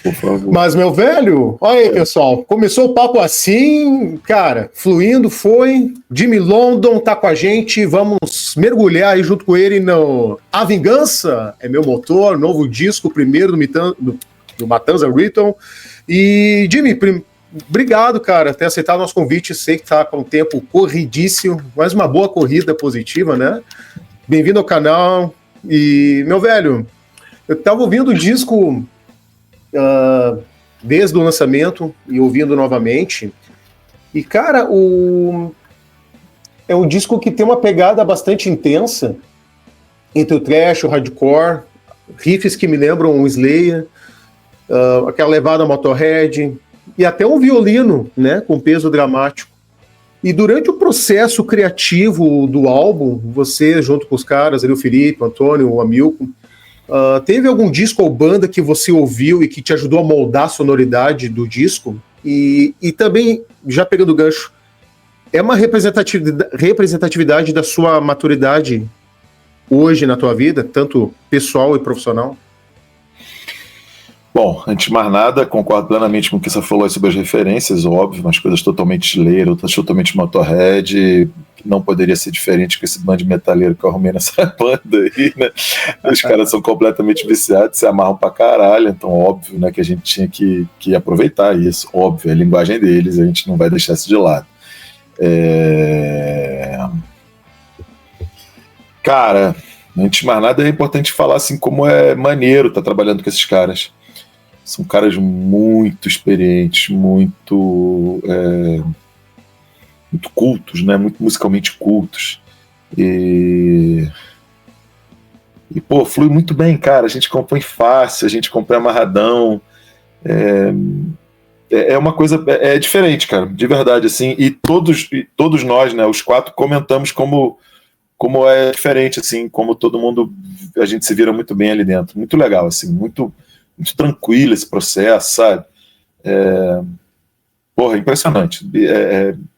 Por favor. Mas, meu velho, olha aí, pessoal, começou o papo assim, cara, fluindo, foi. Jimmy London tá com a gente, vamos mergulhar aí junto com ele no A Vingança é Meu Motor, novo disco, primeiro do Matanza Rhythm. E, Jimmy, obrigado, cara, por ter aceitado o nosso convite. Sei que tá com um tempo corridíssimo, mas uma boa corrida positiva, né? Bem-vindo ao canal. E, meu velho, eu tava ouvindo o disco desde o lançamento e ouvindo novamente. E, cara, é um disco que tem uma pegada bastante intensa entre o thrash, o hardcore, riffs que me lembram o Slayer, aquela levada Motorhead, e até um violino, né, com peso dramático. E durante o processo criativo do álbum, você, junto com os caras, ali, o Felipe, o Antônio, o Amilco, teve algum disco ou banda que você ouviu e que te ajudou a moldar a sonoridade do disco? E também, já pegando o gancho, é uma representatividade da sua maturidade hoje na tua vida, tanto pessoal e profissional? Bom, antes de mais nada, concordo plenamente com o que você falou sobre as referências, óbvio, umas coisas totalmente Slayer, outras totalmente Motorhead, não poderia ser diferente com esse bando de metaleiro que eu arrumei nessa banda aí, né? Os caras são completamente viciados, se amarram pra caralho, então óbvio, né, que a gente tinha que aproveitar isso, óbvio, é a linguagem deles, a gente não vai deixar isso de lado. Cara, antes de mais nada é importante falar assim como é maneiro estar trabalhando com esses caras. São caras muito experientes, muito cultos, né? Muito musicalmente cultos. E pô, flui muito bem, cara. A gente compõe fácil, a gente compõe amarradão. É uma coisa diferente, cara, de verdade, assim. E todos nós, né, os quatro, comentamos como é diferente, assim, como todo mundo, a gente se vira muito bem ali dentro. Muito legal, assim, muito tranquilo esse processo, sabe? Porra, impressionante.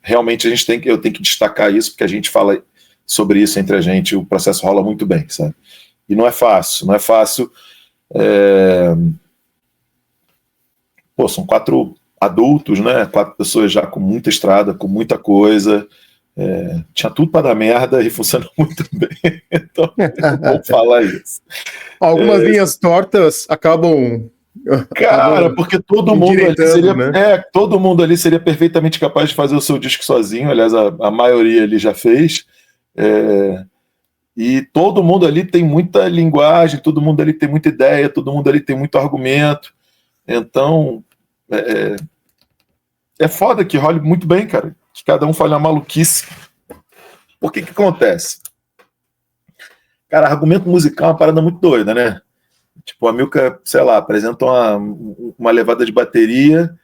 Realmente eu tenho que destacar isso, porque a gente fala sobre isso entre a gente, o processo rola muito bem, sabe? E não é fácil. Pô, são 4 adultos, né? 4 pessoas já com muita estrada, com muita coisa. Tinha tudo para dar merda e funcionou muito bem. Então, vamos falar isso. Algumas linhas tortas acabam. Cara, porque todo mundo ali seria perfeitamente capaz de fazer o seu disco sozinho. Aliás, a maioria ali já fez. E todo mundo ali tem muita linguagem, todo mundo ali tem muita ideia, todo mundo ali tem muito argumento. Então, é foda que role muito bem, cara. Que cada um fale uma maluquice. Por que acontece? Cara, argumento musical é uma parada muito doida, né? Tipo, a Milka, sei lá, apresenta uma levada de bateria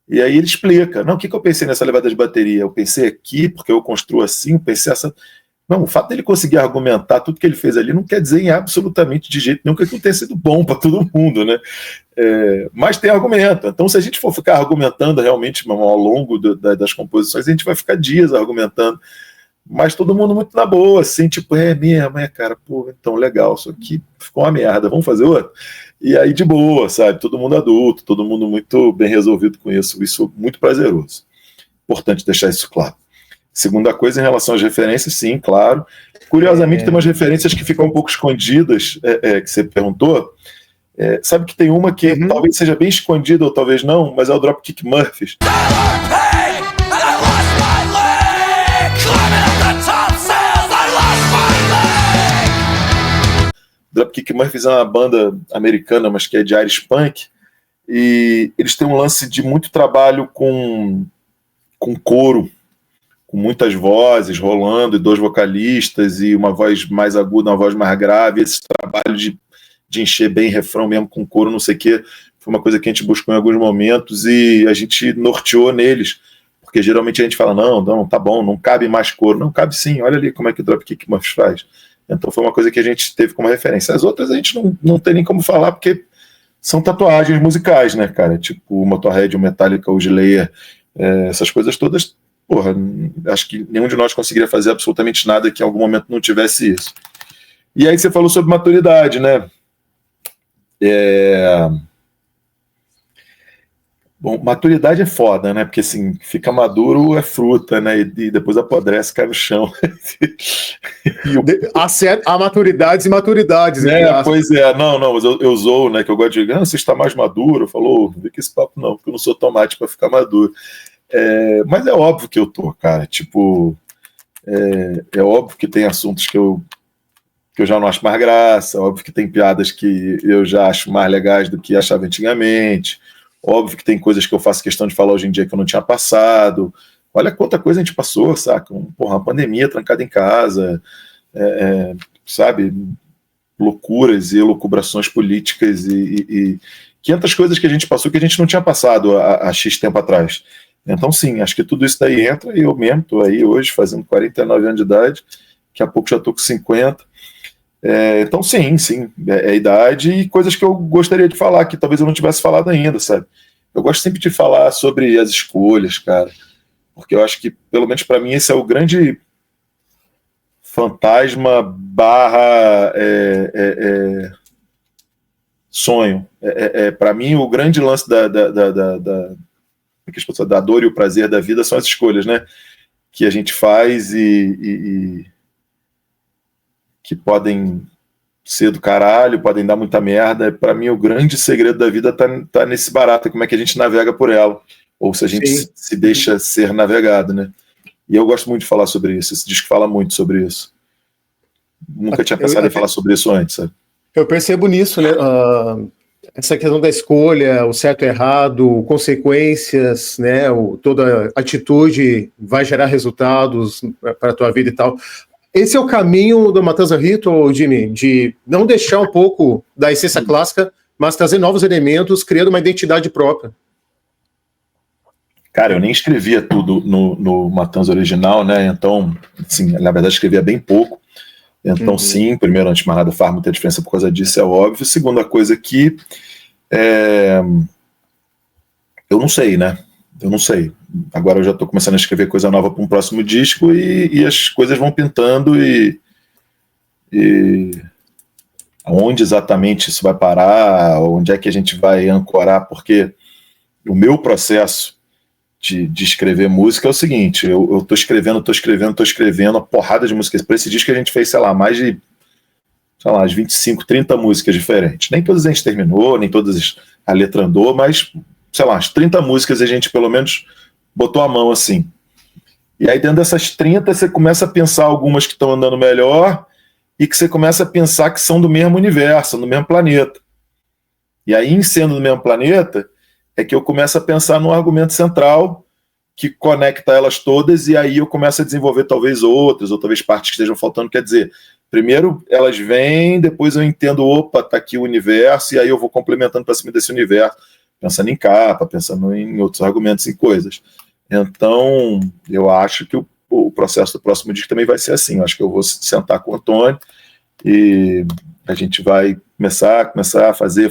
e aí ele explica. Não, o que eu pensei nessa levada de bateria? Eu pensei aqui, porque eu construo assim, pensei essa... Não, o fato dele conseguir argumentar tudo que ele fez ali não quer dizer absolutamente de jeito nenhum que aquilo tenha sido bom para todo mundo, né? Mas tem argumento. Então, se a gente for ficar argumentando realmente ao longo das composições, a gente vai ficar dias argumentando. Mas todo mundo muito na boa, assim, tipo, mesmo, cara, pô, então legal, isso aqui ficou uma merda, vamos fazer outro? E aí de boa, sabe, todo mundo adulto, todo mundo muito bem resolvido com isso muito prazeroso. Importante deixar isso claro. Segunda coisa, em relação às referências, sim, claro. Curiosamente, tem umas referências que ficam um pouco escondidas, que você perguntou. Sabe que tem uma que talvez seja bem escondida ou talvez não, mas é o Dropkick Murphys. Dropkick Murphys é uma banda americana, mas que é de Irish Punk, e eles têm um lance de muito trabalho com coro, com muitas vozes rolando, e 2 vocalistas, e uma voz mais aguda, uma voz mais grave. Esse trabalho de encher bem refrão mesmo com coro, não sei o quê, foi uma coisa que a gente buscou em alguns momentos, e a gente norteou neles, porque geralmente a gente fala, não, tá bom, não cabe mais coro. Não, cabe sim, olha ali como é que o Dropkick Murphys faz. Então foi uma coisa que a gente teve como referência. As outras a gente não tem nem como falar, porque são tatuagens musicais, né, cara? Tipo o Motorhead, o Metallica, o Slayer, essas coisas todas, porra, acho que nenhum de nós conseguiria fazer absolutamente nada que em algum momento não tivesse isso. E aí você falou sobre maturidade, né? Bom, maturidade é foda, né? Porque assim, fica maduro é fruta, né? E depois apodrece, cai no chão. Há maturidades e maturidades. Pois é, não, mas eu zoo, né? Que eu gosto de dizer, você está mais maduro. Eu falo, não vem com esse papo, não, porque eu não sou tomate para ficar maduro. Mas é óbvio que eu tô, cara. Tipo, é óbvio que tem assuntos que eu já não acho mais graça, óbvio que tem piadas que eu já acho mais legais do que achava antigamente. Óbvio que tem coisas que eu faço questão de falar hoje em dia que eu não tinha passado. Olha quanta coisa a gente passou, saca? Uma pandemia trancada em casa, sabe? Loucuras e elucubrações políticas e 500 coisas que a gente passou que a gente não tinha passado há X tempo atrás. Então, sim, acho que tudo isso daí entra e eu mesmo estou aí hoje fazendo 49 anos de idade, daqui a pouco já estou com 50. Então, sim, é idade e coisas que eu gostaria de falar, que talvez eu não tivesse falado ainda, sabe? Eu gosto sempre de falar sobre as escolhas, cara, porque eu acho que, pelo menos para mim, esse é o grande fantasma barra sonho. Para mim, o grande lance da dor e o prazer da vida são as escolhas, né? Que a gente faz e que podem ser do caralho, podem dar muita merda. Para mim, o grande segredo da vida tá nesse barato, como é que a gente navega por ela, ou se a gente se deixa ser navegado, né? E eu gosto muito de falar sobre isso, esse disco fala muito sobre isso. Nunca tinha pensado em falar sobre isso antes, sabe? Eu percebo nisso, né? Essa questão da escolha, o certo e errado, consequências, né? Toda atitude vai gerar resultados para a tua vida e tal. Esse é o caminho do Matanza Ritual, Jimmy, de não deixar um pouco da essência clássica, mas trazer novos elementos, criando uma identidade própria. Cara, eu nem escrevia tudo no Matanza original, né? Então, sim, na verdade, escrevia bem pouco. Então, sim, primeiro, antes de mais nada, faz muita diferença por causa disso, é óbvio. Segunda coisa que eu não sei, né? Eu não sei. Agora eu já estou começando a escrever coisa nova para um próximo disco e as coisas vão pintando e onde exatamente isso vai parar, onde é que a gente vai ancorar, porque o meu processo de escrever música é o seguinte, eu estou escrevendo uma porrada de músicas. Para esse disco a gente fez, sei lá, mais de as 25, 30 músicas diferentes. Nem todas a gente terminou, nem todas a letra andou, mas, sei lá, as 30 músicas a gente pelo menos botou a mão assim. E aí dentro dessas 30 você começa a pensar algumas que estão andando melhor e que você começa a pensar que são do mesmo universo, do mesmo planeta. E aí, em sendo do mesmo planeta, é que eu começo a pensar num argumento central que conecta elas todas e aí eu começo a desenvolver talvez outras, ou talvez partes que estejam faltando. Quer dizer, primeiro elas vêm, depois eu entendo, opa, tá aqui o universo, e aí eu vou complementando para cima desse universo, pensando em capa, pensando em outros argumentos e coisas. Então, eu acho que o processo do próximo disco também vai ser assim. Eu acho que eu vou sentar com o Antônio e a gente vai começar a fazer,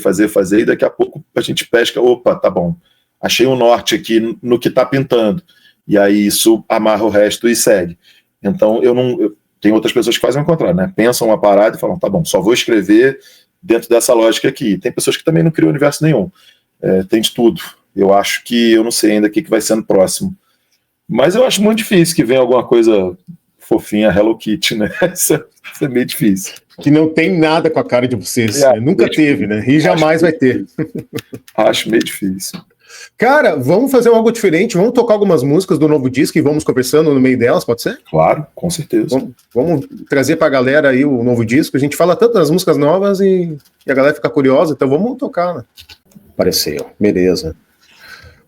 e daqui a pouco a gente pesca, opa, tá bom, achei um norte aqui no que tá pintando, e aí isso amarra o resto e segue. Então, tem outras pessoas que fazem o contrário, né? Pensam uma parada e falam, tá bom, só vou escrever dentro dessa lógica aqui. Tem pessoas que também não criam universo nenhum. Tem de tudo. Eu acho que eu não sei ainda o que vai ser no próximo. Mas eu acho muito difícil que venha alguma coisa fofinha, Hello Kitty, né? Isso é meio difícil. Que não tem nada com a cara de vocês. Nunca teve, né? E jamais vai ter. Acho meio difícil. Cara, vamos fazer algo diferente. Vamos tocar algumas músicas do novo disco e vamos conversando no meio delas, pode ser? Claro, com certeza. Vamos trazer pra galera aí o novo disco. A gente fala tanto das músicas novas e a galera fica curiosa, então vamos tocar, né? Apareceu, beleza.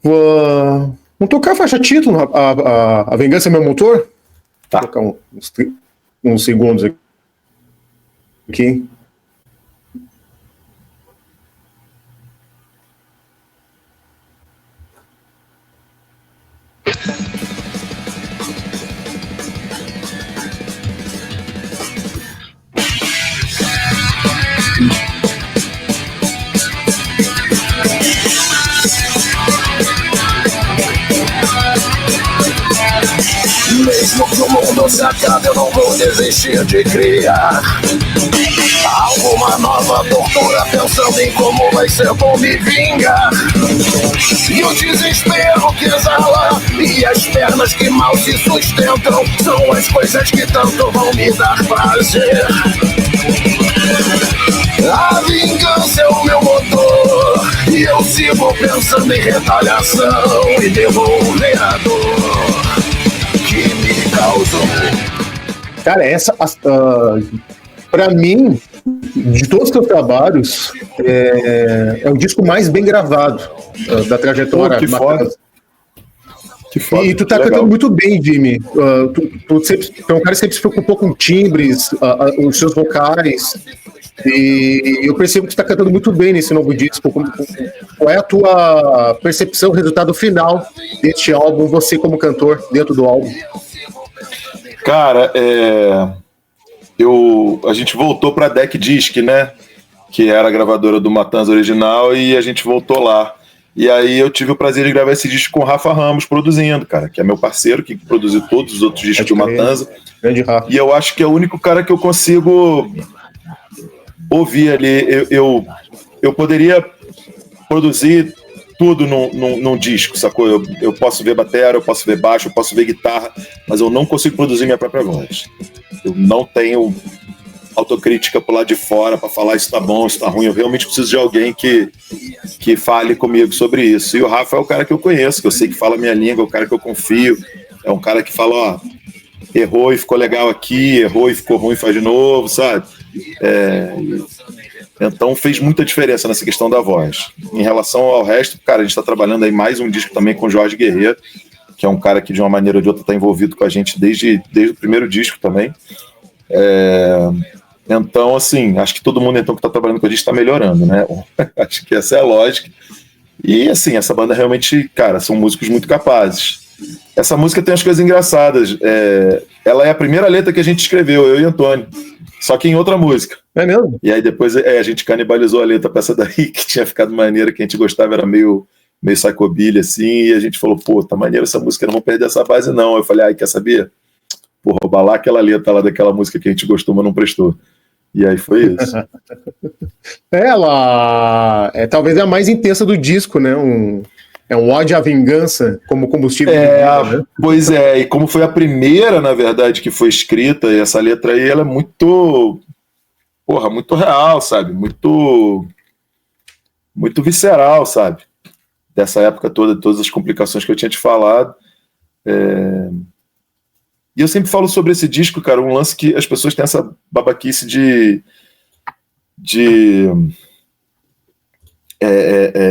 Vamos tocar a faixa título, a Vingança é Meu Motor? Tá. Vou tocar uns segundos aqui. Mesmo que o mundo se acabe, eu não vou desistir de criar. Alguma nova tortura pensando em como vai ser bom me vingar. E o desespero que exala e as pernas que mal se sustentam são as coisas que tanto vão me dar prazer. A vingança é o meu motor e eu sigo pensando em retaliação e devolver a dor que me causou. Cara, pra mim, de todos os teus trabalhos, é o disco mais bem gravado da trajetória. Que foda. Que foda. E tu tá cantando muito bem, Jimmy. Tu sempre, é um cara que sempre se preocupou com timbres, os seus vocais. E eu percebo que tu tá cantando muito bem nesse novo disco. Qual é a tua percepção, resultado final deste álbum, você como cantor, dentro do álbum? Cara, a gente voltou pra Deck Disc, né? Que era a gravadora do Matanza original, e a gente voltou lá. E aí eu tive o prazer de gravar esse disco com o Rafa Ramos produzindo, cara, que é meu parceiro, que produziu todos os outros discos do Matanza. Grande Rafa. E eu acho que é o único cara que eu consigo ouvir ali. Eu poderia produzir tudo num disco, sacou? Eu posso ver bateria, eu posso ver baixo, eu posso ver guitarra, mas eu não consigo produzir minha própria voz. Eu não tenho autocrítica por lá de fora para falar isso tá bom, isso tá ruim. Eu realmente preciso de alguém que fale comigo sobre isso. E o Rafa é o cara que eu conheço, que eu sei que fala a minha língua, é o cara que eu confio. É um cara que fala, ó, errou e ficou legal aqui, errou e ficou ruim, faz de novo, sabe? Então fez muita diferença nessa questão da voz. Em relação ao resto, cara, a gente está trabalhando aí mais um disco também com o Jorge Guerreiro, que é um cara que de uma maneira ou de outra está envolvido com a gente desde o primeiro disco também. Então, assim, acho que todo mundo então que está trabalhando com a gente está melhorando, né? Acho que essa é a lógica. E, assim, essa banda realmente, cara, são músicos muito capazes. Essa música tem umas coisas engraçadas. Ela é a primeira letra que a gente escreveu, eu e Antônio, só que em outra música. É mesmo? E aí depois a gente canibalizou a letra pra essa daí, que tinha ficado maneira, que a gente gostava, era meio psychobilly, assim, e a gente falou, pô, tá maneiro essa música, não vamos perder essa base, não. Eu falei, quer saber? Pô, roubar lá aquela letra lá daquela música que a gente gostou, mas não prestou. E aí foi isso. Ela talvez a mais intensa do disco, né? É um ódio à vingança como combustível. Né? Pois é, e como foi a primeira, na verdade, que foi escrita, e essa letra aí, ela é muito real, sabe? Muito visceral, sabe? Dessa época toda, de todas as complicações que eu tinha te falado. E eu sempre falo sobre esse disco, cara, um lance que as pessoas têm essa babaquice de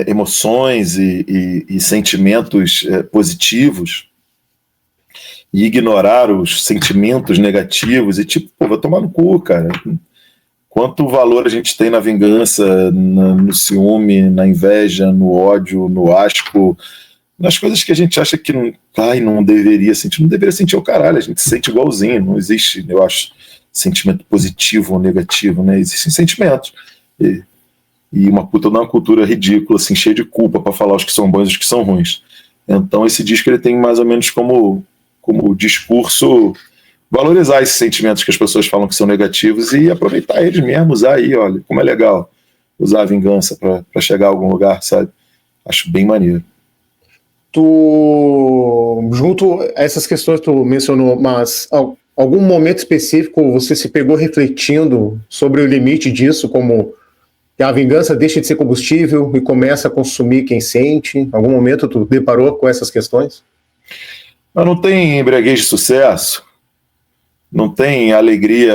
emoções e sentimentos positivos e ignorar os sentimentos negativos e tipo, pô, vai tomar no cu, cara. Quanto valor a gente tem na vingança, no ciúme, na inveja, no ódio, no asco, nas coisas que a gente acha que não deveria sentir. Não deveria sentir o caralho, a gente se sente igualzinho. Não existe, eu acho, sentimento positivo ou negativo, né? Existem sentimentos. E uma puta de uma cultura ridícula, assim, cheia de culpa para falar os que são bons e os que são ruins. Então esse disco ele tem mais ou menos como discurso valorizar esses sentimentos que as pessoas falam que são negativos e aproveitar eles mesmo, usar aí, olha, como é legal usar a vingança para chegar a algum lugar, sabe? Acho bem maneiro. Tu, junto a essas questões que tu mencionou, mas algum momento específico você se pegou refletindo sobre o limite disso, como que a vingança deixa de ser combustível e começa a consumir quem sente? Em algum momento tu deparou com essas questões? Mas não tem embriaguez de sucesso, não tem alegria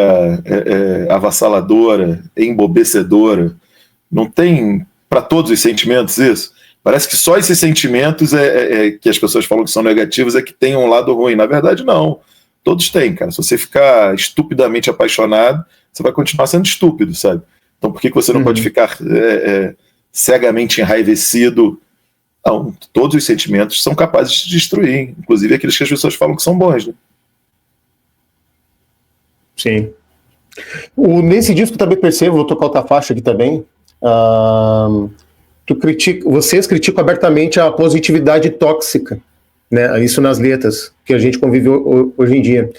avassaladora, embobecedora, não tem para todos os sentimentos isso? Parece que só esses sentimentos que as pessoas falam que são negativos é que tem um lado ruim. Na verdade, não. Todos têm, cara. Se você ficar estupidamente apaixonado, você vai continuar sendo estúpido, sabe? Então por que você não pode ficar cegamente enraivecido? Não, todos os sentimentos são capazes de destruir, inclusive aqueles que as pessoas falam que são bons, né? Sim. Nesse disco eu também percebo, vou tocar outra faixa aqui também, vocês criticam abertamente a positividade tóxica, né? Isso nas letras, que a gente convive hoje em dia.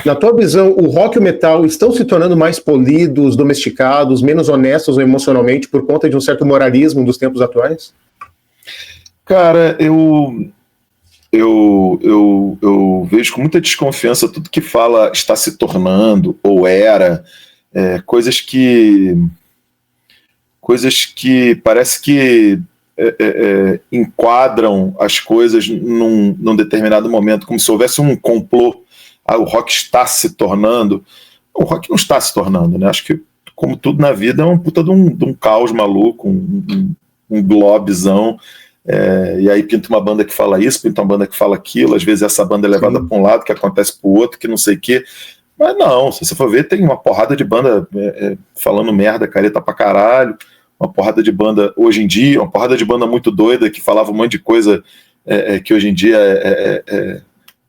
Na tua visão, o rock e o metal estão se tornando mais polidos, domesticados, menos honestos emocionalmente por conta de um certo moralismo dos tempos atuais? Cara, eu vejo com muita desconfiança tudo que fala está se tornando ou era, coisas que parece que enquadram as coisas num determinado momento, como se houvesse um complô. O rock está se tornando. O rock não está se tornando, né? Acho que, como tudo na vida, é um puta de um caos maluco, um globezão. E aí pinta uma banda que fala isso, pinta uma banda que fala aquilo, às vezes essa banda é levada para um lado, que acontece para o outro, que não sei o quê. Mas não, se você for ver, tem uma porrada de banda falando merda, careta pra caralho, uma porrada de banda hoje em dia, uma porrada de banda muito doida que falava um monte de coisa que hoje em dia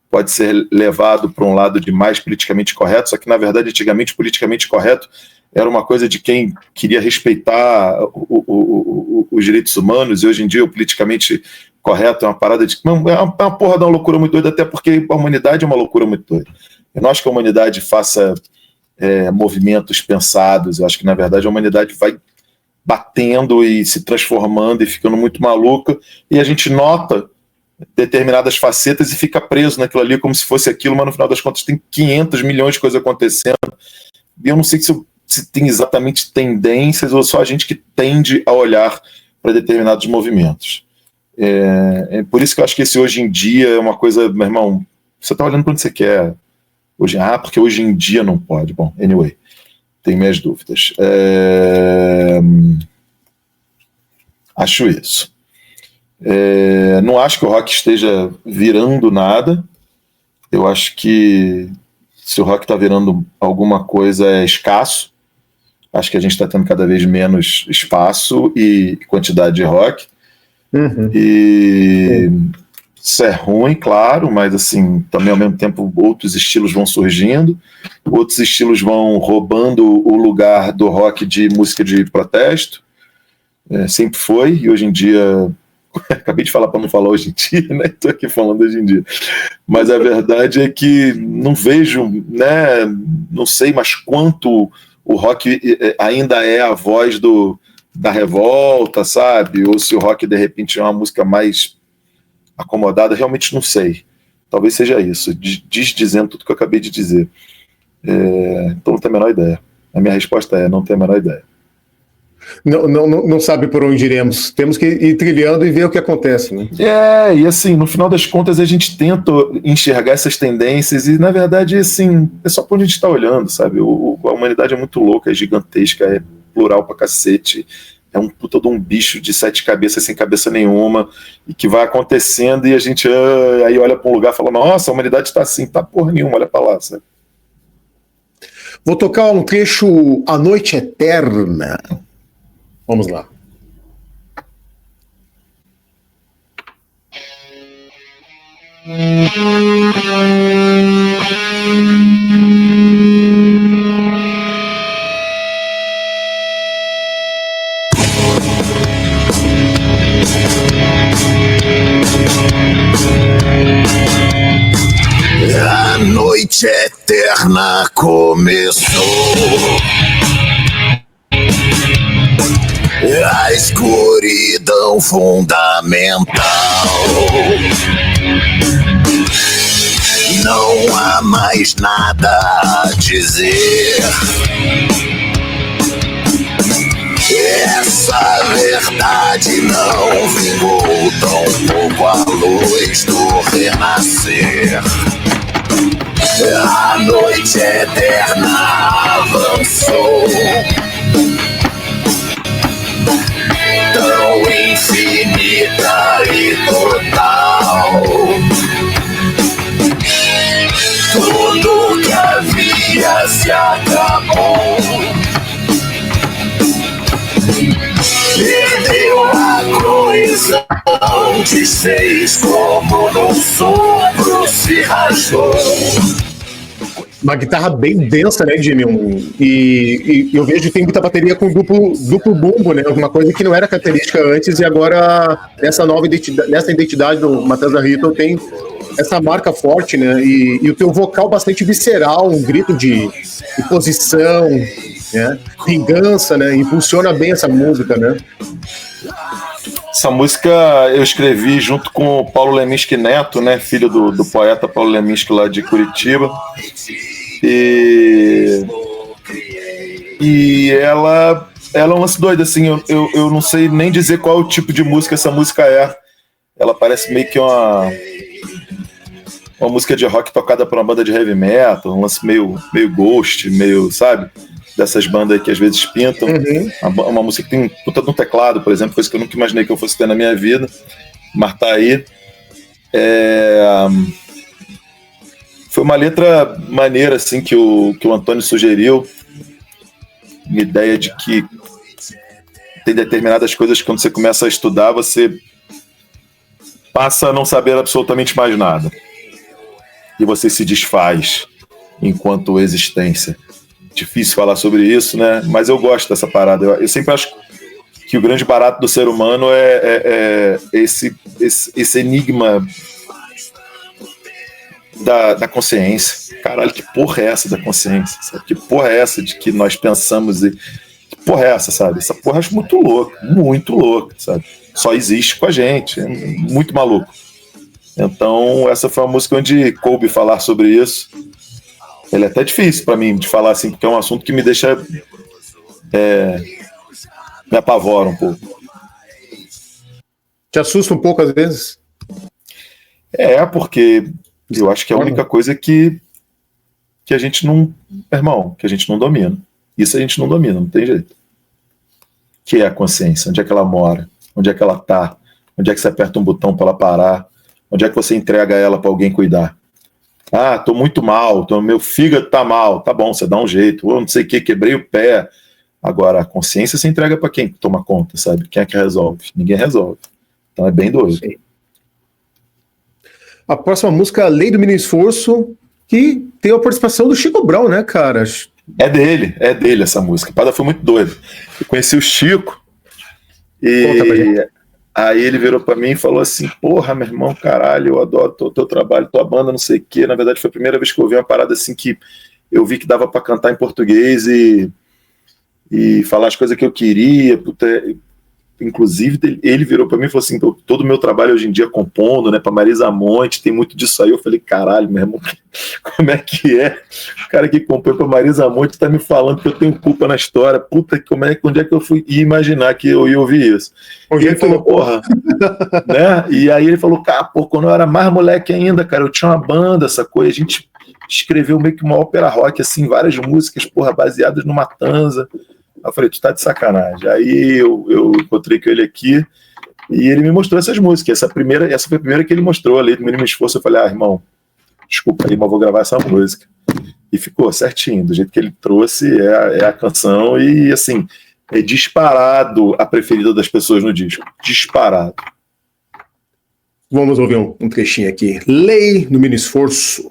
pode ser levado para um lado de mais politicamente correto, só que na verdade antigamente politicamente correto era uma coisa de quem queria respeitar os direitos humanos, e hoje em dia o politicamente correto é uma parada de... Não, é uma porra de uma loucura muito doida, até porque a humanidade é uma loucura muito doida. Eu não acho que a humanidade faça movimentos pensados, eu acho que na verdade a humanidade vai batendo e se transformando e ficando muito maluca, e a gente nota determinadas facetas e fica preso naquilo ali como se fosse aquilo, mas no final das contas tem 500 milhões de coisas acontecendo, e eu não sei se tem exatamente tendências ou só a gente que tende a olhar para determinados movimentos. Por isso que eu acho que esse hoje em dia é uma coisa, meu irmão, você está olhando para onde você quer. Porque hoje em dia não pode. Bom, anyway, tenho minhas dúvidas. Acho isso. Não acho que o rock esteja virando nada. Eu acho que se o rock está virando alguma coisa é escasso. Acho que a gente está tendo cada vez menos espaço e quantidade de rock. E isso é ruim, claro, mas assim, também ao mesmo tempo outros estilos vão surgindo, outros estilos vão roubando o lugar do rock de música de protesto. Sempre foi, e hoje em dia acabei de falar para não falar hoje em dia, né? Estou aqui falando hoje em dia, mas a verdade é que não vejo, né? Não sei mais quanto o rock ainda é a voz da revolta, sabe? Ou se o rock de repente é uma música mais acomodada, realmente não sei. Talvez seja isso, dizendo tudo que eu acabei de dizer. Então não tenho a menor ideia. A minha resposta é: não tenho a menor ideia. Não sabe por onde iremos. Temos que ir trilhando e ver o que acontece, né? E assim, no final das contas a gente tenta enxergar essas tendências e, na verdade, assim, é só por onde a gente está olhando, sabe? A humanidade é muito louca, é gigantesca, é plural pra cacete, é um puta de um bicho de 7 cabeças sem cabeça nenhuma, e que vai acontecendo e a gente aí olha para um lugar e fala: nossa, a humanidade está assim, tá porra nenhuma, olha para lá, sabe? Vou tocar um trecho, A Noite Eterna. Vamos lá. A noite eterna começou. A escuridão fundamental. Não há mais nada a dizer. Essa verdade não vingou tão pouco à luz do renascer. A noite eterna avançou, tão infinita e total. Tudo que havia se acabou. Perdeu a coesão, desfez como num sopro se rachou. Uma guitarra bem densa, né, Jimmy? E eu vejo que tem muita bateria com duplo bumbo, né? Uma coisa que não era característica antes, e agora nessa nova identidade, nessa identidade do Matanza Ritual tem essa marca forte, né? E o teu vocal bastante visceral, um grito de posição, né? Vingança, né? Impulsiona bem essa música, né? Essa música eu escrevi junto com o Paulo Leminski Neto, né? Filho do poeta Paulo Leminski lá de Curitiba. E ela é um lance doido, assim, eu não sei nem dizer qual o tipo de música essa música é. Ela parece meio que uma música de rock tocada por uma banda de heavy metal, um lance meio ghost, meio, sabe? Dessas bandas aí que às vezes pintam. Uma música que tem puta de um teclado, por exemplo, coisa que eu nunca imaginei que eu fosse ter na minha vida. Mas tá aí. Foi uma letra maneira, assim, que o Antônio sugeriu. Uma ideia de que tem determinadas coisas que quando você começa a estudar, você passa a não saber absolutamente mais nada. E você se desfaz enquanto existência. Difícil falar sobre isso, né? Mas eu gosto dessa parada. Eu sempre acho que o grande barato do ser humano é esse enigma da consciência. Caralho, que porra é essa da consciência? Sabe? Que porra é essa de que nós pensamos e... Que porra é essa, sabe? Essa porra eu acho muito louca, sabe? Só existe com a gente, é muito maluco. Então, essa foi uma música onde coube falar sobre isso. Ele é até difícil pra mim de falar assim, porque é um assunto que me deixa... me apavora um pouco. Te assusta um pouco às vezes? Porque eu acho que é a única coisa que a gente não... Irmão, que a gente não domina. Isso a gente não domina, não tem jeito. Que é a consciência, onde é que ela mora, onde é que ela tá, onde é que você aperta um botão para ela parar, onde é que você entrega ela para alguém cuidar. Ah, tô muito mal, meu fígado tá mal, tá bom, você dá um jeito, ou não sei o que, quebrei o pé. Agora, a consciência você entrega para quem toma conta, sabe? Quem é que resolve? Ninguém resolve. Então é bem doido. Sim. A próxima música, Lei do Mínimo Esforço, que tem a participação do Chico Brown, né, cara? É dele essa música. A parada foi muito doida. Eu conheci o Chico e aí ele virou pra mim e falou assim: porra, meu irmão, caralho, eu adoro teu trabalho, tua banda, não sei o quê. Na verdade foi a primeira vez que eu ouvi uma parada assim que eu vi que dava pra cantar em português e falar as coisas que eu queria. Puta, inclusive ele virou pra mim e falou assim: todo o meu trabalho hoje em dia compondo, né, pra Marisa Monte, tem muito disso aí. Eu falei: caralho, meu irmão, como é que é? O cara que compõe pra Marisa Monte tá me falando que eu tenho culpa na história. Puta, onde é que eu fui imaginar que eu ia ouvir isso? E ele falou: porra, né? E aí ele falou: cara, pô, quando eu era mais moleque ainda, cara, eu tinha uma banda, essa coisa, a gente escreveu meio que uma ópera rock, assim, várias músicas, porra, baseadas no Matanza. Eu falei: tu tá de sacanagem. Aí eu encontrei com ele aqui e ele me mostrou essas músicas. Essa foi a primeira que ele mostrou, ali do Mínimo Esforço. Eu falei: irmão, desculpa aí, mas vou gravar essa música. E ficou certinho, do jeito que ele trouxe, é a canção e, assim, é disparado a preferida das pessoas no disco. Disparado. Vamos ouvir um trechinho aqui. Lei do Mínimo Esforço.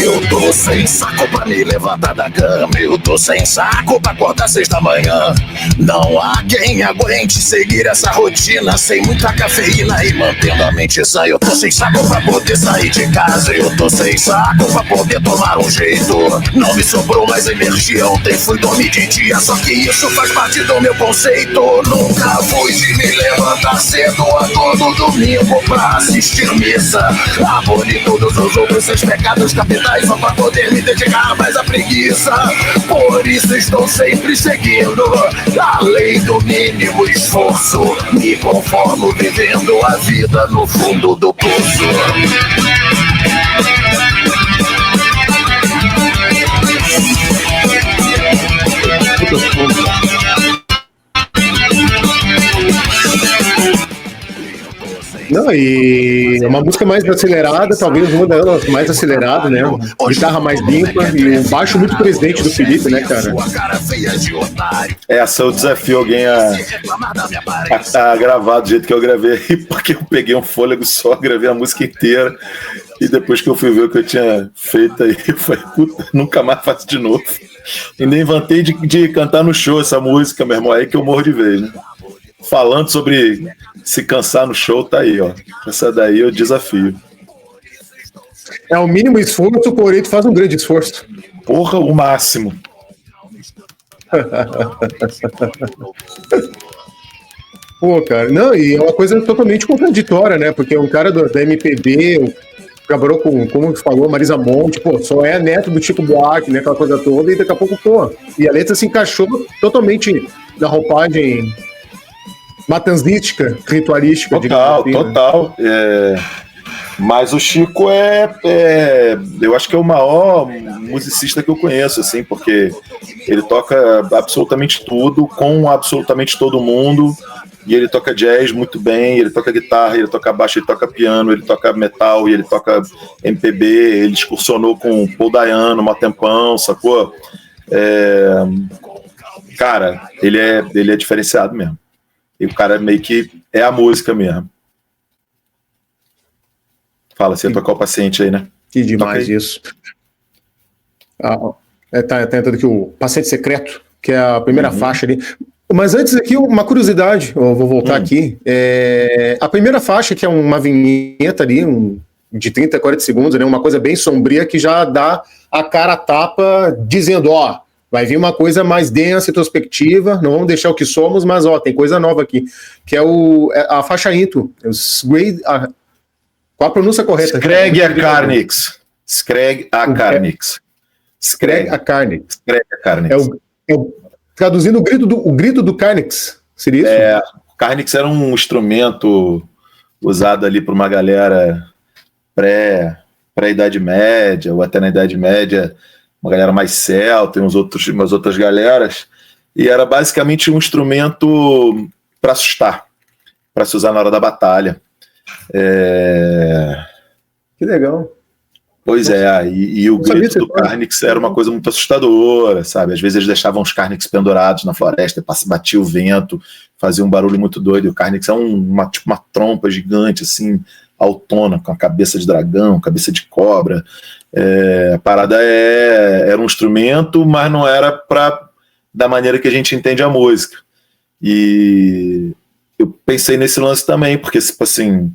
Eu tô sem saco pra me levantar da cama, eu tô sem saco pra acordar 6 da manhã. Não há quem aguente seguir essa rotina sem muita cafeína e mantendo a mente sã. Eu tô sem saco pra poder sair de casa, eu tô sem saco pra poder tomar um jeito. Não me sobrou mais energia, ontem fui dormir de dia, só que isso faz parte do meu conceito. Nunca fui de me levantar cedo a todo domingo pra assistir missa, abolir todos os outros seus pecados capitais só pra poder me dedicar mais à preguiça. Por isso estou sempre seguindo a lei do mínimo esforço. Me conformo vivendo a vida no fundo do poço. Não, Não, e é uma música mais acelerada, talvez uma delas mais acelerada, né? Guitarra mais limpa e um baixo muito presente do Felipe, né, cara? Essa eu desafio alguém a gravar do jeito que eu gravei, porque eu peguei um fôlego só, gravei a música inteira, e depois que eu fui ver o que eu tinha feito aí, eu falei, puta, nunca mais faço de novo. E nem inventei de cantar no show essa música, meu irmão, aí que eu morro de vez, né? Falando sobre se cansar no show, tá aí, ó. Essa daí eu desafio. É o mínimo esforço, porém tu faz um grande esforço. Porra, o máximo. Pô, cara, não, e é uma coisa totalmente contraditória, né? Porque um cara da MPB, trabalhou como você falou, Marisa Monte, pô, só é neto do Chico Buarque, né? Aquela coisa toda, e daqui a pouco, pô, e a letra se encaixou totalmente na roupagem matanzística, ritualística. Total, digamos assim, total. Né? Mas o Chico eu acho que é o maior musicista que eu conheço, assim, porque ele toca absolutamente tudo, com absolutamente todo mundo, e ele toca jazz muito bem, ele toca guitarra, ele toca baixo, ele toca piano, ele toca metal, e ele toca MPB, ele excursionou com o Paul Dayano um tempão, sacou? Cara, ele é diferenciado mesmo. E o cara meio que é a música mesmo. Fala, você ia tocar o paciente aí, né? Que demais isso. Tá entrando aqui o Paciente Secreto, que é a primeira faixa ali. Mas antes aqui, uma curiosidade, eu vou voltar aqui. A primeira faixa, que é uma vinheta ali, de 30, 40 segundos, né, uma coisa bem sombria, que já dá a cara a tapa, dizendo, ó, vai vir uma coisa mais densa, introspectiva, não vamos deixar o que somos, mas ó, tem coisa nova aqui, que é a faixa intro. Qual a pronúncia correta? Screg a Carnix. Screg a Carnix. Screg a Carnix. Screg a Carnix. Traduzindo o grito do Carnix, seria isso? O Carnix era um instrumento usado ali por uma galera pré-Idade Média, ou até na Idade Média, uma galera mais celta, e umas outras galeras, e era basicamente um instrumento para assustar, para se usar na hora da batalha. Que legal. Pois e o grito do Carnix era uma coisa muito assustadora, sabe? Às vezes eles deixavam os Carnix pendurados na floresta, batia o vento, fazia um barulho muito doido. E o Carnix é tipo uma trompa gigante, assim, autona, com a cabeça de dragão, cabeça de cobra. A parada era um instrumento, mas não era da maneira que a gente entende a música. E eu pensei nesse lance também, porque, tipo assim,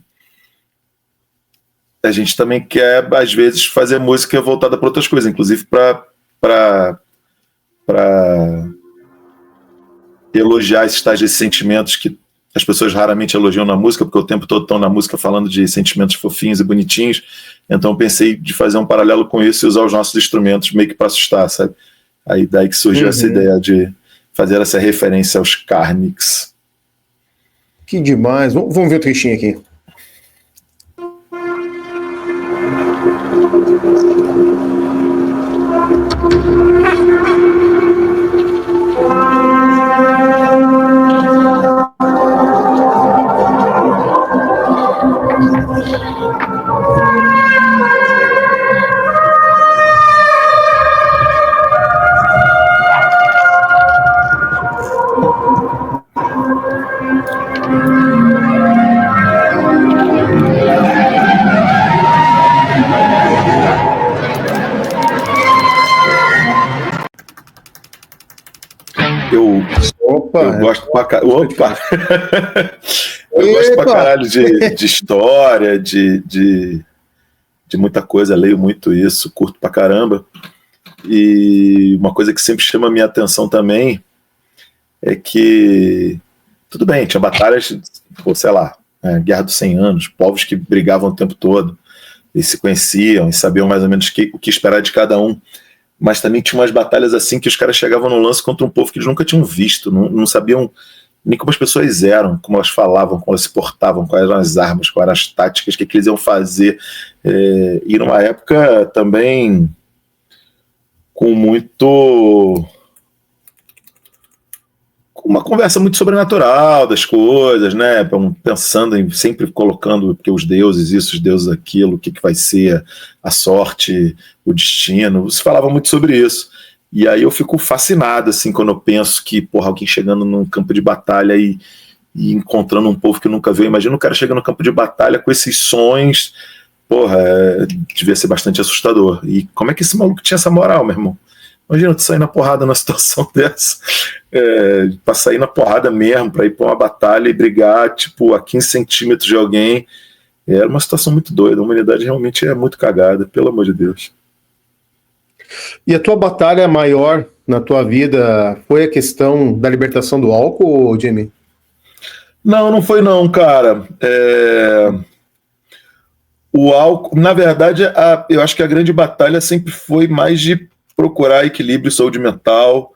a gente também quer, às vezes, fazer música voltada para outras coisas, inclusive para elogiar esses tais de sentimentos que as pessoas raramente elogiam na música, porque o tempo todo estão na música falando de sentimentos fofinhos e bonitinhos. Então pensei de fazer um paralelo com isso e usar os nossos instrumentos meio que para assustar, sabe? Aí daí que surgiu essa ideia de fazer essa referência aos Carnix. Que demais. Vamos ver o trechinho aqui. Eu gosto pra caralho. Opa! Eu gosto pra caralho de história, de muita coisa, leio muito isso, curto pra caramba. E uma coisa que sempre chama a minha atenção também é que, tudo bem, tinha batalhas, sei lá, Guerra dos 100 Anos, povos que brigavam o tempo todo e se conheciam e sabiam mais ou menos o que esperar de cada um. Mas também tinha umas batalhas assim que os caras chegavam no lance contra um povo que eles nunca tinham visto, não sabiam nem como as pessoas eram, como elas falavam, como elas se portavam, quais eram as armas, quais eram as táticas, o que eles iam fazer. E numa época também com uma conversa muito sobrenatural das coisas, né? Pensando em sempre colocando que os deuses isso, os deuses aquilo, o que vai ser a sorte, o destino. Se falava muito sobre isso. E aí eu fico fascinado, assim, quando eu penso que, porra, alguém chegando num campo de batalha e encontrando um povo que nunca viu. Imagina o cara chega no campo de batalha com esses sons, porra, devia ser bastante assustador. E como é que esse maluco tinha essa moral, meu irmão? Imagina tu sair na porrada numa situação dessa, pra sair na porrada mesmo, pra ir pra uma batalha e brigar, tipo, a 15 centímetros de alguém. Era uma situação muito doida, a humanidade realmente é muito cagada, pelo amor de Deus. E a tua batalha maior na tua vida foi a questão da libertação do álcool, Jimmy? Não foi não, cara. O álcool, na verdade, eu acho que a grande batalha sempre foi mais de procurar equilíbrio e saúde mental,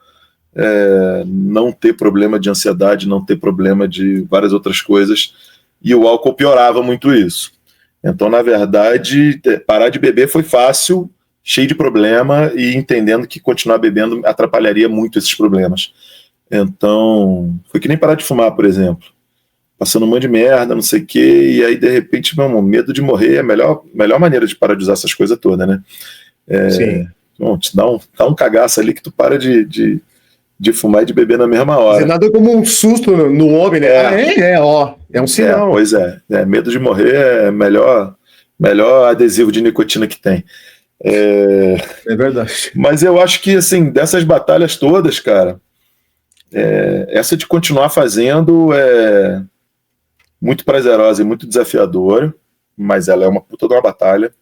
não ter problema de ansiedade, não ter problema de várias outras coisas, e o álcool piorava muito isso. Então, na verdade, parar de beber foi fácil, cheio de problema, e entendendo que continuar bebendo atrapalharia muito esses problemas. Então, foi que nem parar de fumar, por exemplo. Passando um monte de merda, não sei o quê, e aí, de repente, meu irmão, medo de morrer é a melhor maneira de parar de usar essas coisas todas, né? Sim. Bom, te dá um cagaço ali que tu para de fumar e de beber na mesma hora. Nada como um susto no homem, né? É um sinal. Pois é. Medo de morrer é melhor adesivo de nicotina que tem. É verdade. Mas eu acho que, assim, dessas batalhas todas, cara, essa de continuar fazendo é muito prazerosa e muito desafiadora, mas ela é uma puta de uma batalha.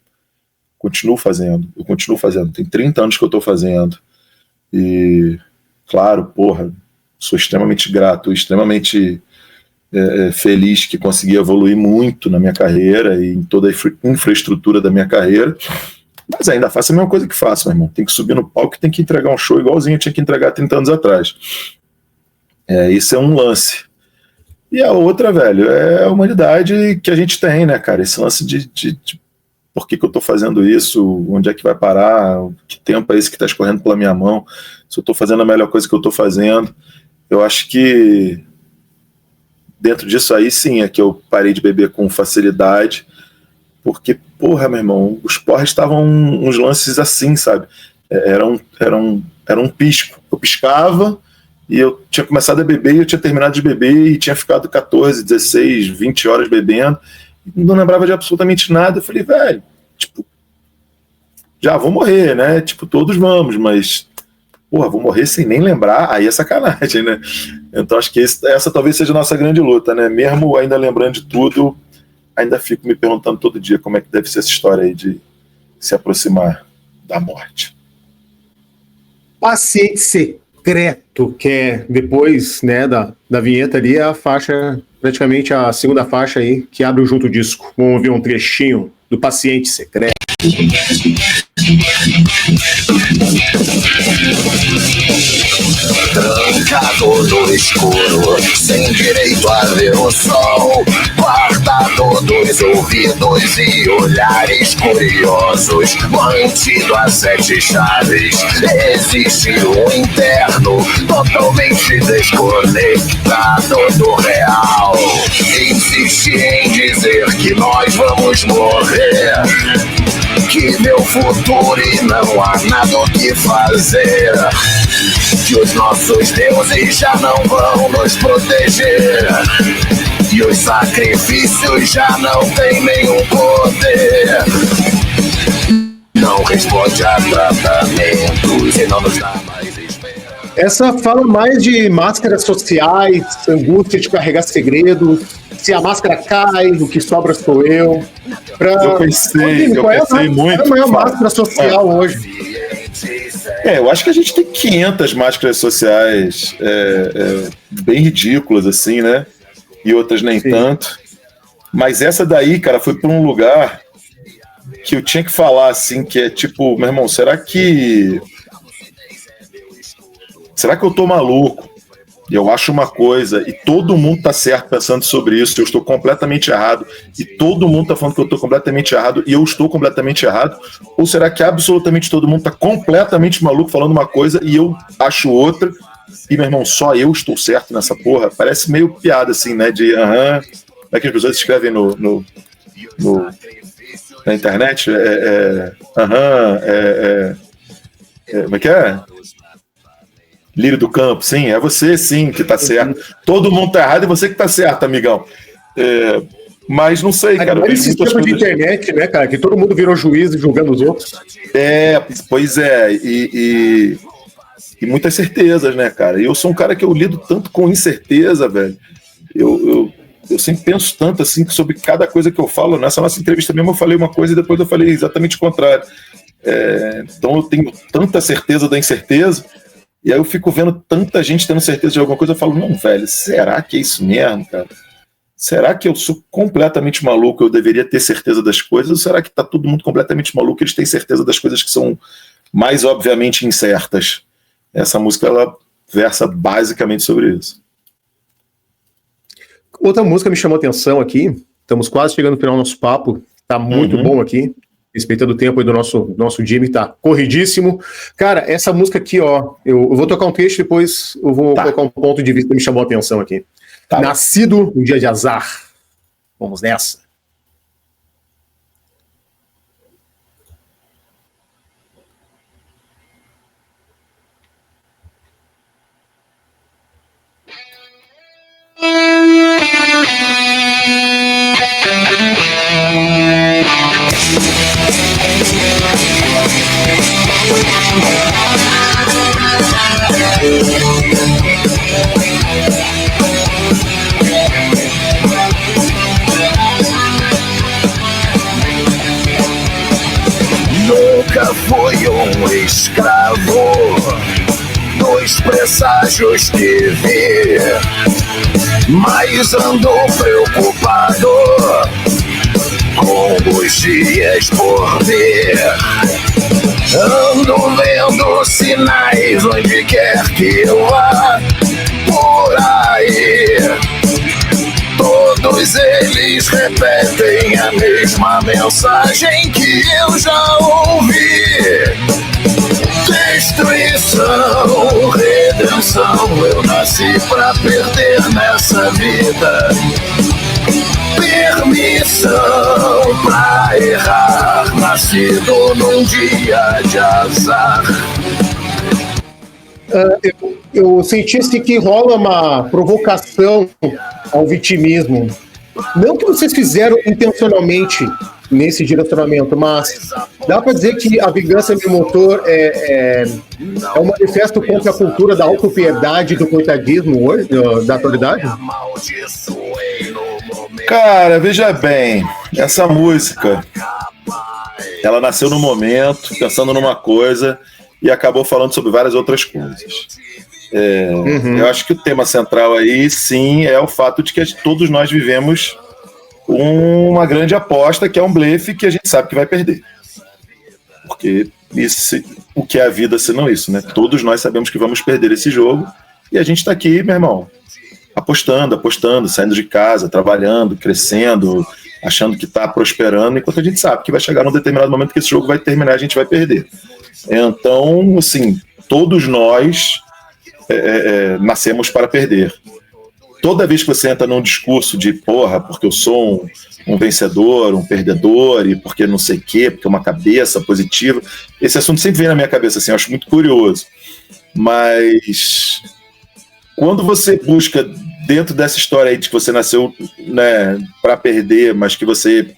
Eu continuo fazendo. Tem 30 anos que eu tô fazendo. E, claro, porra, sou extremamente grato, extremamente feliz que consegui evoluir muito na minha carreira e em toda a infraestrutura da minha carreira. Mas ainda faço a mesma coisa que faço, meu irmão. Tem que subir no palco e tem que entregar um show igualzinho eu tinha que entregar 30 anos atrás. Isso é um lance. E a outra, velho, é a humanidade que a gente tem, né, cara? Esse lance de por que eu tô fazendo isso, onde é que vai parar, que tempo é esse que tá escorrendo pela minha mão, se eu tô fazendo a melhor coisa que eu tô fazendo. Eu acho que dentro disso aí, sim, é que eu parei de beber com facilidade, porque, porra, meu irmão, os porres estavam uns lances assim, sabe? Era um pisco. Eu piscava e eu tinha começado a beber e eu tinha terminado de beber e tinha ficado 14, 16, 20 horas bebendo. Não lembrava de absolutamente nada. Eu falei, velho, tipo, já vou morrer, né? Tipo, todos vamos, mas, porra, vou morrer sem nem lembrar, aí é sacanagem, né? Então acho que essa talvez seja a nossa grande luta, né? Mesmo ainda lembrando de tudo, ainda fico me perguntando todo dia como é que deve ser essa história aí de se aproximar da morte. Paciente Secreto, que é depois, né, da vinheta ali, é a faixa, praticamente a segunda faixa aí, que abre o junto disco. Vamos ouvir um trechinho do Paciente Secreto. Trancado no escuro, sem direito a ver o sol, guardado dos ouvidos e olhares curiosos, mantido a 7 chaves. Existe um interno totalmente desconectado do real. Insiste em dizer que nós vamos morrer, que meu futuro e não há nada o que fazer, que os nossos deuses já não vão nos proteger e os sacrifícios já não têm nenhum poder. Não responde a tratamentos e não nos dá mais esperança. Essa fala mais de máscaras sociais, angústia de carregar segredos, se a máscara cai, o que sobra sou eu. Eu pensei muito. É a maior máscara social hoje. Eu acho que a gente tem 500 máscaras sociais bem ridículas, assim, né? E outras nem tanto. Mas essa daí, cara, foi para um lugar que eu tinha que falar, assim, que é tipo, meu irmão, será que eu tô maluco? Eu acho uma coisa, e todo mundo tá certo pensando sobre isso, eu estou completamente errado, e todo mundo tá falando que eu estou completamente errado, e eu estou completamente errado, ou será que absolutamente todo mundo tá completamente maluco falando uma coisa, e eu acho outra, e, meu irmão, só eu estou certo nessa porra, parece meio piada, assim, né? De aham, como é que as pessoas escrevem na internet? Como é que é? Lírio do campo, sim, é você sim que tá certo. Todo mundo tá errado e você que tá certo, amigão. Mas não sei, cara. Mas esse tempo de internet, né, cara, que todo mundo virou juiz e julgando os outros. Pois é, e muitas certezas, né, cara? E eu sou um cara que eu lido tanto com incerteza, velho. Eu sempre penso tanto, assim, sobre cada coisa que eu falo. Nessa nossa entrevista mesmo eu falei uma coisa e depois eu falei exatamente o contrário. Então eu tenho tanta certeza da incerteza, e aí eu fico vendo tanta gente tendo certeza de alguma coisa, eu falo, não, velho, será que é isso mesmo, cara? Será que eu sou completamente maluco, eu deveria ter certeza das coisas, ou será que tá todo mundo completamente maluco, eles têm certeza das coisas que são mais obviamente incertas? Essa música, ela versa basicamente sobre isso. Outra música me chamou a atenção aqui, estamos quase chegando no final do nosso papo, tá muito bom aqui, respeitando o tempo aí do nosso Jimmy, tá corridíssimo. Cara, essa música aqui, ó, eu vou tocar um trecho, depois eu vou colocar um ponto de vista que me chamou a atenção aqui. Tá. Nascido um dia de azar. Vamos nessa. Nunca fui um escravo dos presságios que vi, mas ando preocupado com os dias por vir. Ando vendo sinais onde quer que eu vá, por aí. Todos eles repetem a mesma mensagem que eu já ouvi. Destruição, redenção, eu nasci pra perder nessa vida. Permissão pra errar, nascido num dia de azar. Eu senti assim, que rola uma provocação ao vitimismo. Não que vocês fizeram intencionalmente nesse direcionamento, mas dá para dizer que a Vingança Meu Motor é um manifesto contra a cultura da autopiedade e do coitadismo hoje, da atualidade? Cara, veja bem, essa música, ela nasceu no momento, pensando numa coisa, e acabou falando sobre várias outras coisas. Eu acho que o tema central aí, sim, é o fato de que todos nós vivemos uma grande aposta, que é um blefe que a gente sabe que vai perder. Porque o que é a vida se não isso, né? Todos nós sabemos que vamos perder esse jogo, e a gente está aqui, meu irmão, apostando, saindo de casa, trabalhando, crescendo, achando que está prosperando, enquanto a gente sabe que vai chegar num determinado momento que esse jogo vai terminar e a gente vai perder. Então, assim, todos nós nascemos para perder. Toda vez que você entra num discurso de porra, porque eu sou um vencedor, um perdedor, e porque não sei o quê, porque uma cabeça positiva, esse assunto sempre vem na minha cabeça, assim, eu acho muito curioso. Mas quando você busca, dentro dessa história aí de que você nasceu, né, para perder, mas que você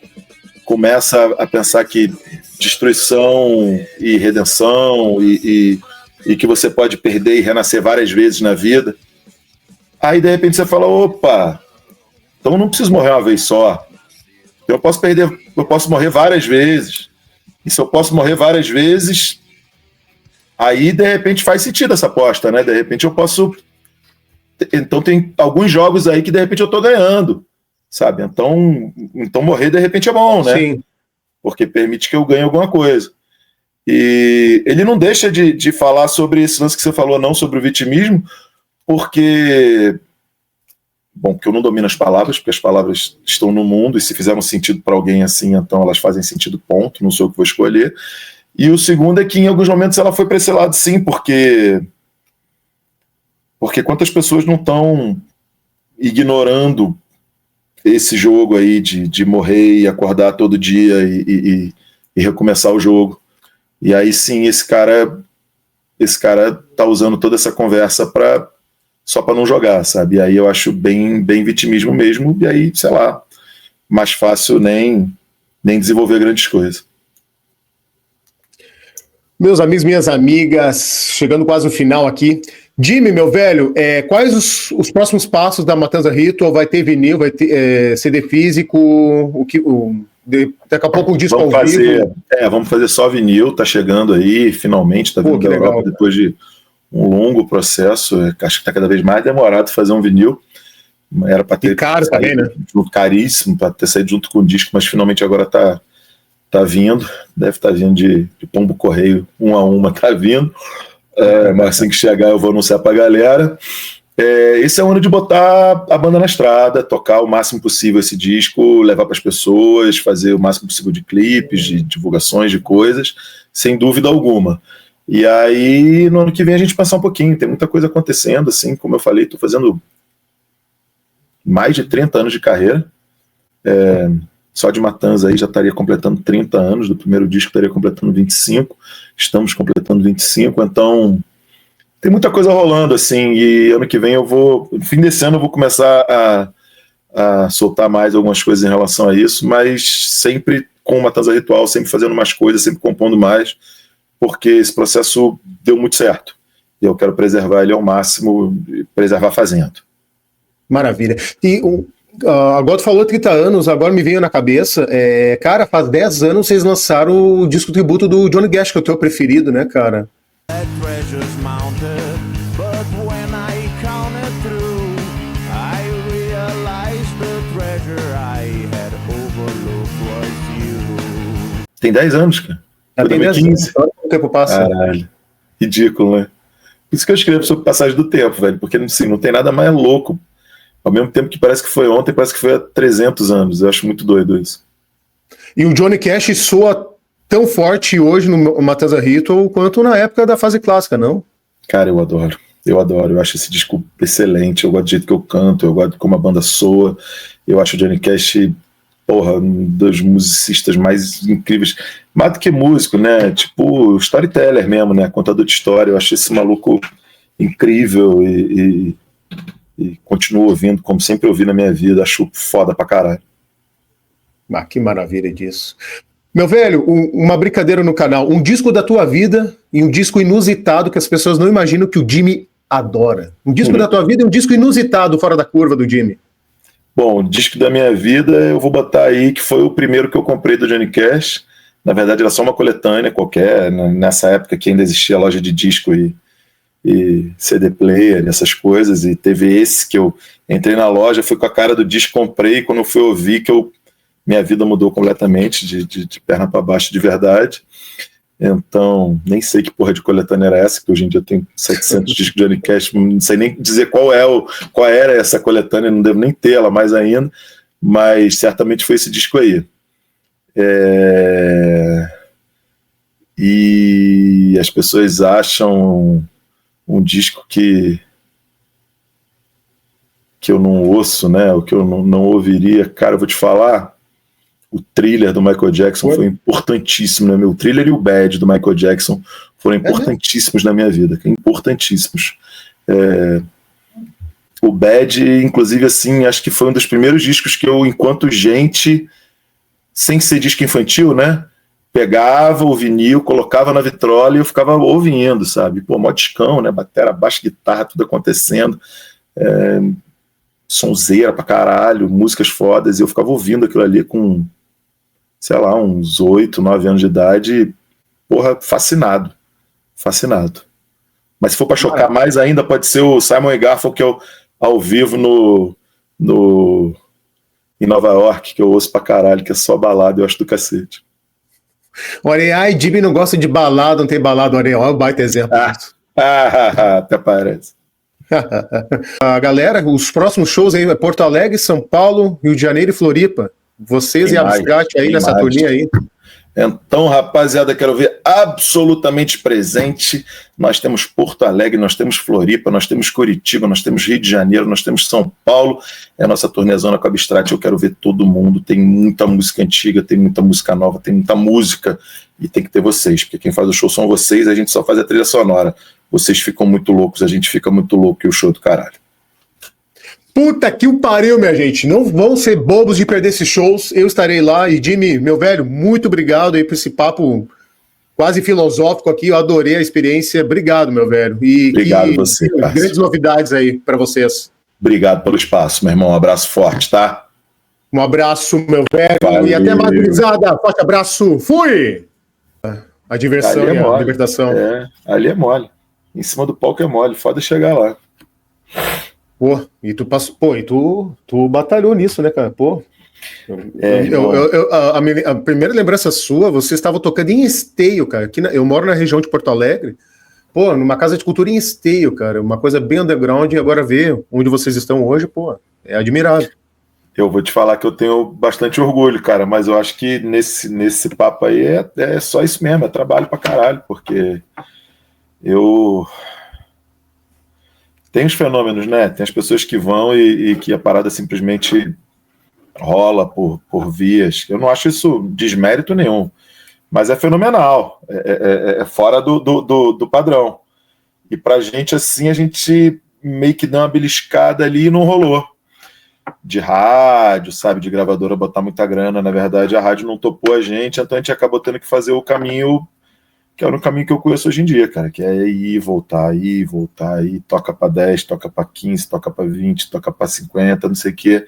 começa a pensar que destruição e redenção e que você pode perder e renascer várias vezes na vida, aí de repente você fala, opa, então eu não preciso morrer uma vez só, eu posso morrer várias vezes, e se eu posso morrer várias vezes, aí de repente faz sentido essa aposta, né? De repente eu posso, então tem alguns jogos aí que de repente eu tô ganhando, sabe? Então morrer de repente é bom, né? Sim. Porque permite que eu ganhe alguma coisa. E ele não deixa de falar sobre esse lance que você falou, não sobre o vitimismo, porque eu não domino as palavras, porque as palavras estão no mundo, e se fizeram sentido para alguém assim, então elas fazem sentido, ponto, não sou eu que vou escolher. E o segundo é que em alguns momentos ela foi para esse lado, sim, porque Porque quantas pessoas não estão ignorando esse jogo aí de morrer e acordar todo dia e recomeçar o jogo. E aí sim, esse cara tá usando toda essa conversa só para não jogar, sabe? E aí eu acho bem vitimismo mesmo, e aí, sei lá, mais fácil nem desenvolver grandes coisas. Meus amigos, minhas amigas, chegando quase no final aqui. Jimmy, meu velho, quais os próximos passos da Matanza Ritual? Vai ter vinil, vai ter CD físico, daqui a pouco um disco ao vivo? Vamos fazer só vinil, tá chegando aí, finalmente, tá vindo da Europa legal, depois de um longo processo, acho que tá cada vez mais demorado fazer um vinil. Era para ter caro também, né? Caríssimo, para ter saído junto com o disco, mas finalmente agora tá vindo, deve estar vindo de pombo correio, 1 a 1 tá vindo. Mas assim que chegar eu vou anunciar pra galera. Esse é o ano de botar a banda na estrada, tocar o máximo possível esse disco, levar para as pessoas, fazer o máximo possível de clipes, de divulgações, de coisas, sem dúvida alguma. E aí no ano que vem a gente pensar um pouquinho, tem muita coisa acontecendo, assim, como eu falei, estou fazendo mais de 30 anos de carreira, só de Matanza aí já estaria completando 30 anos, do primeiro disco estaria completando 25, estamos completando 25, então tem muita coisa rolando, assim, e ano que vem no fim desse ano eu vou começar a soltar mais algumas coisas em relação a isso, mas sempre com Matanza Ritual, sempre fazendo mais coisas, sempre compondo mais, porque esse processo deu muito certo, e eu quero preservar ele ao máximo, e preservar fazendo. Maravilha. E agora tu falou 30 anos, agora me veio na cabeça, cara, faz 10 anos vocês lançaram o disco tributo do Johnny Cash, que é o teu preferido, né, cara? Tem 10 anos, cara. Tem 10 anos, o tempo passa. Caralho, ridículo, né? Por isso que eu escrevo sobre passagem do tempo, velho, porque assim, não tem nada mais louco. Ao mesmo tempo que parece que foi ontem, parece que foi há 300 anos. Eu acho muito doido isso. E o Johnny Cash soa tão forte hoje no Matanza Ritual quanto na época da fase clássica, não? Cara, eu adoro. Eu acho esse disco excelente. Eu gosto do jeito que eu canto, eu gosto de como a banda soa. Eu acho o Johnny Cash, um dos musicistas mais incríveis. Mais do que músico, né? Tipo, storyteller mesmo, né? Contador de história. Eu acho esse maluco incrível e continuo ouvindo, como sempre ouvi na minha vida, acho foda pra caralho. Que maravilha disso. Meu velho, uma brincadeira no canal, um disco da tua vida e um disco inusitado que as pessoas não imaginam que o Jimmy adora. Um disco da tua vida e um disco inusitado fora da curva do Jimmy. Bom, o disco da minha vida eu vou botar aí, que foi o primeiro que eu comprei do Johnny Cash. Na verdade era só uma coletânea qualquer, nessa época que ainda existia loja de disco e CD player, essas coisas, e teve esse que eu entrei na loja, fui com a cara do disco, comprei, e quando eu fui ouvir minha vida mudou completamente, de perna para baixo de verdade. Então, nem sei que porra de coletânea era essa, que hoje em dia tem 700 discos de Johnny Cash, não sei nem dizer qual era essa coletânea, não devo nem ter ela mais ainda, mas certamente foi esse disco aí. E as pessoas acham um disco que eu não ouço, né? O que eu não ouviria. Cara, eu vou te falar, o Thriller do Michael Jackson foi importantíssimo, né? O Thriller e o Bad do Michael Jackson foram importantíssimos na minha vida, importantíssimos. O Bad, inclusive, assim, acho que foi um dos primeiros discos que eu, enquanto gente, sem ser disco infantil, né? Pegava o vinil, colocava na vitrola e eu ficava ouvindo, sabe? Pô, mó discão, né? Batera, baixo, guitarra, tudo acontecendo. Sonzeira pra caralho, músicas fodas. E eu ficava ouvindo aquilo ali com, sei lá, uns 8, 9 anos de idade. Porra, fascinado. Fascinado. Mas se for pra chocar mais ainda, pode ser o Simon & Garfunkel, que eu, ao vivo em Nova York, que eu ouço pra caralho, que é só balada, eu acho do cacete. Olha, Jimmy não gosta de balada, não tem balada, olha, o baita exemplo. Até parece. Galera, os próximos shows aí é Porto Alegre, São Paulo, Rio de Janeiro e Floripa. Vocês e a Abstract aí nessa turnê aí. Então, rapaziada, quero ver absolutamente presente. Nós temos Porto Alegre, nós temos Floripa, nós temos Curitiba, nós temos Rio de Janeiro, nós temos São Paulo. É a nossa turnezona com a Abstract. Eu quero ver todo mundo. Tem muita música antiga, tem muita música nova, tem muita música. E tem que ter vocês, porque quem faz o show são vocês, a gente só faz a trilha sonora. Vocês ficam muito loucos, a gente fica muito louco e o show do caralho. Puta que o pariu, minha gente. Não vão ser bobos de perder esses shows. Eu estarei lá. E, Jimmy, meu velho, muito obrigado aí por esse papo quase filosófico aqui. Eu adorei a experiência. Obrigado, meu velho. E obrigado você, grandes novidades aí para vocês. Obrigado pelo espaço, meu irmão. Um abraço forte, tá? Um abraço, meu velho. Valeu. E até mais, gurizada. Forte abraço. Fui! A diversão e a libertação. Ali é mole. Em cima do palco é mole. Foda chegar lá. Pô, e tu passou, e tu batalhou nisso, né, cara? Pô. A primeira lembrança sua, você estava tocando em Esteio, cara. Aqui eu moro na região de Porto Alegre. Pô, numa casa de cultura em Esteio, cara. Uma coisa bem underground. E agora ver onde vocês estão hoje, pô, é admirável. Eu vou te falar que eu tenho bastante orgulho, cara, mas eu acho que nesse papo aí é só isso mesmo, é trabalho pra caralho, porque tem os fenômenos, né? Tem as pessoas que vão e que a parada simplesmente rola por vias. Eu não acho isso desmérito nenhum, mas é fenomenal, é fora do padrão. E pra gente, assim, a gente meio que deu uma beliscada ali e não rolou. De rádio, sabe, de gravadora botar muita grana, na verdade a rádio não topou a gente, então a gente acabou tendo que fazer o caminho que é o caminho que eu conheço hoje em dia, cara, que é ir, voltar, toca pra 10, toca pra 15, toca pra 20, toca pra 50, não sei o quê.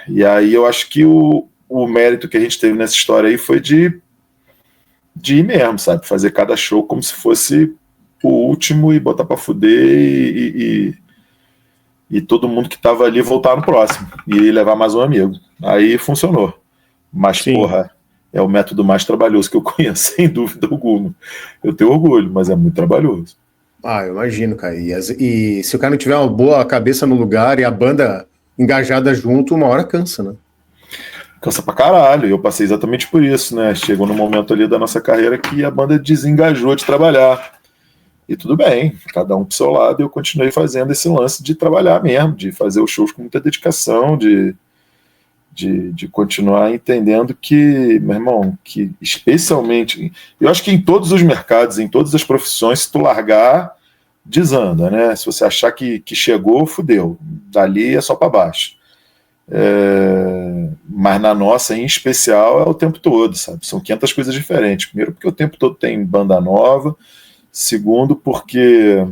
E aí eu acho que o mérito que a gente teve nessa história aí foi de ir mesmo, sabe, fazer cada show como se fosse o último e botar pra fuder e todo mundo que estava ali voltar no próximo e levar mais um amigo. Aí funcionou. Mas, sim, porra, é o método mais trabalhoso que eu conheço, sem dúvida alguma. Eu tenho orgulho, mas é muito trabalhoso. Ah, eu imagino, cara. E se o cara não tiver uma boa cabeça no lugar e a banda engajada junto, uma hora cansa, né? Cansa pra caralho. Eu passei exatamente por isso, né? Chegou no momento ali da nossa carreira que a banda desengajou de trabalhar. E tudo bem, cada um pro seu lado, e eu continuei fazendo esse lance de trabalhar mesmo, de fazer os shows com muita dedicação, de continuar entendendo que, meu irmão, que especialmente, eu acho que em todos os mercados, em todas as profissões, se tu largar, desanda, né? Se você achar que chegou, fudeu. Dali é só para baixo. Mas na nossa, em especial, é o tempo todo, sabe? São 500 coisas diferentes. Primeiro, porque o tempo todo tem banda nova. Segundo, porque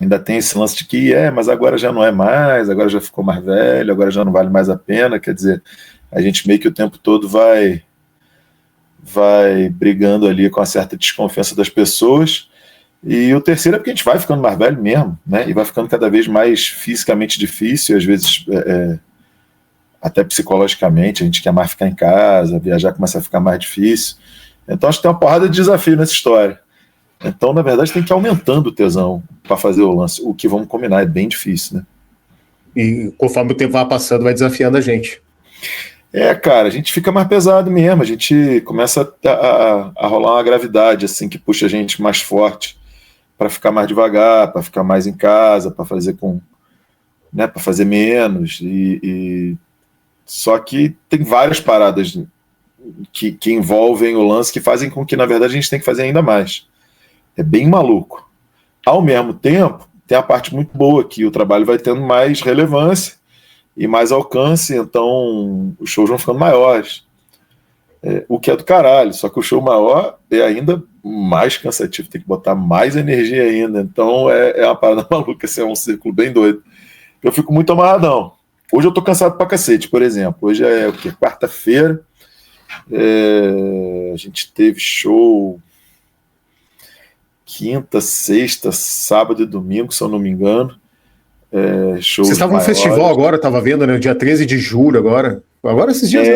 ainda tem esse lance de que mas agora já não é mais, agora já ficou mais velho, agora já não vale mais a pena. Quer dizer, a gente meio que o tempo todo vai brigando ali com uma certa desconfiança das pessoas. E o terceiro é porque a gente vai ficando mais velho mesmo, né? E vai ficando cada vez mais fisicamente difícil, às vezes até psicologicamente, a gente quer mais ficar em casa, viajar começa a ficar mais difícil. Então acho que tem uma porrada de desafio nessa história. Então, na verdade, tem que ir aumentando o tesão para fazer o lance. O que vamos combinar é bem difícil, né? E conforme o tempo vai passando, vai desafiando a gente. Cara, a gente fica mais pesado mesmo. A gente começa a rolar uma gravidade, assim, que puxa a gente mais forte para ficar mais devagar, para ficar mais em casa, para fazer para fazer menos. Só que tem várias paradas que envolvem o lance que fazem com que, na verdade, a gente tem que fazer ainda mais. É bem maluco. Ao mesmo tempo, tem a parte muito boa, que o trabalho vai tendo mais relevância e mais alcance, então os shows vão ficando maiores. O que é do caralho, só que o show maior é ainda mais cansativo, tem que botar mais energia ainda. Então é uma parada maluca, assim, é um círculo bem doido. Eu fico muito amarradão. Hoje eu tô cansado pra cacete, por exemplo. Hoje é o quê? Quarta-feira. A gente teve show quinta, sexta, sábado e domingo, se eu não me engano. Vocês estavam no festival agora, estava vendo, né? Dia 13 de julho agora. Agora esses dias.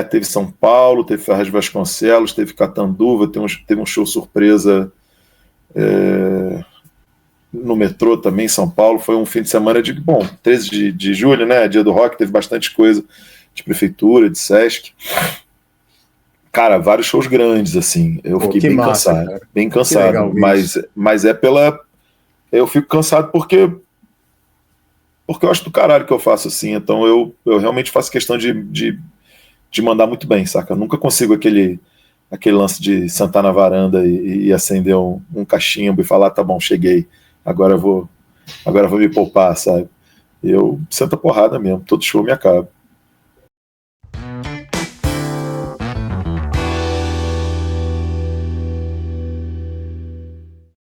Teve São Paulo, teve Ferraz de Vasconcelos, teve Catanduva, teve um show surpresa no metrô também, em São Paulo. Foi um fim de semana 13 de julho, né? Dia do rock, teve bastante coisa de prefeitura, de Sesc. Cara, vários shows grandes, assim. Eu Pô, fiquei que bem massa, cansado. cara. Bem Que cansado. legal ver Mas é pela. Eu fico cansado porque eu acho do caralho que eu faço assim. Então eu realmente faço questão de mandar muito bem, saca? Eu nunca consigo aquele lance de sentar na varanda e acender um cachimbo e falar, tá bom, cheguei. Agora eu vou me poupar, sabe? Eu sento a porrada mesmo. Todo show me acaba.